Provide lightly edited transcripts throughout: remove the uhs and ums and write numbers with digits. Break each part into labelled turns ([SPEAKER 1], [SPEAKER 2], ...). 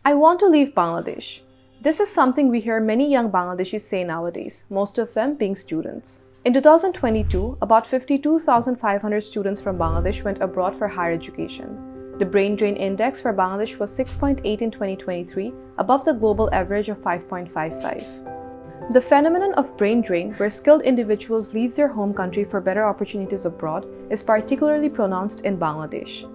[SPEAKER 1] I want to leave Bangladesh. This is something we hear many young Bangladeshis say nowadays, most of them being students. In 2022, about 52,500 students from Bangladesh went abroad for higher education. The brain drain index for Bangladesh was 6.8 in 2023, above the global average of 5.55. The phenomenon of brain drain, where skilled individuals leave their home country for better opportunities abroad, is particularly pronounced in Bangladesh.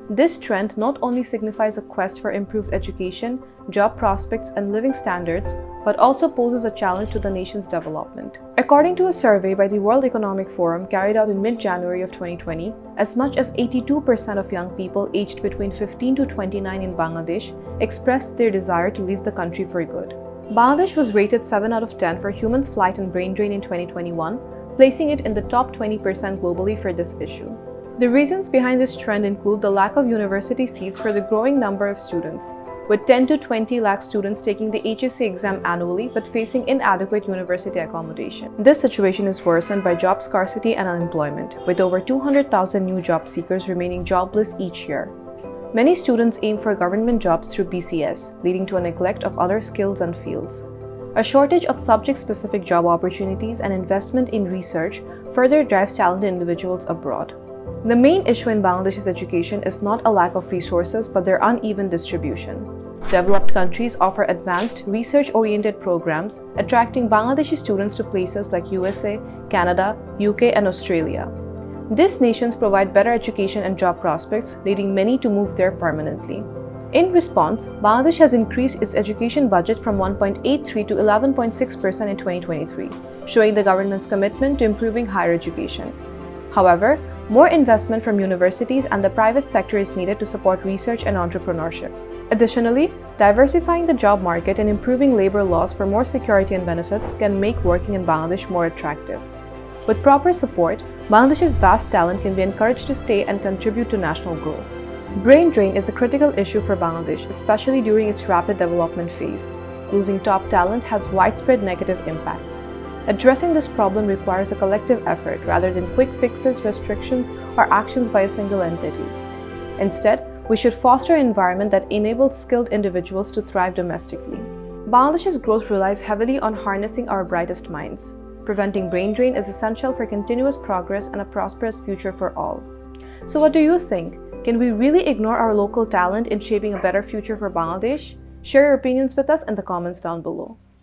[SPEAKER 1] This trend not only signifies a quest for improved education, job prospects, and living standards, but also poses a challenge to the nation's development. According to a survey by the World Economic Forum carried out in mid-January of 2020, as much as 82% of young people aged between 15 to 29 in Bangladesh expressed their desire to leave the country for good. Bangladesh was rated 7 out of 10 for human flight and brain drain in 2021, placing it in the top 20% globally for this issue. The reasons behind this trend include the lack of university seats for the growing number of students, with 10 to 20 lakh students taking the HSC exam annually but facing inadequate university accommodation. This situation is worsened by job scarcity and unemployment, with over 200,000 new job seekers remaining jobless each year. Many students aim for government jobs through BCS, leading to a neglect of other skills and fields. A shortage of subject-specific job opportunities and investment in research further drives talented individuals abroad. The main issue in Bangladesh's education is not a lack of resources but their uneven distribution. Developed countries offer advanced, research-oriented programs, attracting Bangladeshi students to places like USA, Canada, UK, and Australia. These nations provide better education and job prospects, leading many to move there permanently. In response, Bangladesh has increased its education budget from 1.83% to 11.6% in 2023, showing the government's commitment to improving higher education. However, more investment from universities and the private sector is needed to support research and entrepreneurship. Additionally, diversifying the job market and improving labor laws for more security and benefits can make working in Bangladesh more attractive. With proper support, Bangladesh's vast talent can be encouraged to stay and contribute to national growth. Brain drain is a critical issue for Bangladesh, especially during its rapid development phase. Losing top talent has widespread negative impacts. Addressing this problem requires a collective effort rather than quick fixes, restrictions, or actions by a single entity. Instead, we should foster an environment that enables skilled individuals to thrive domestically. Bangladesh's growth relies heavily on harnessing our brightest minds. Preventing brain drain is essential for continuous progress and a prosperous future for all. So what do you think? Can we really ignore our local talent in shaping a better future for Bangladesh? Share your opinions with us in the comments down below.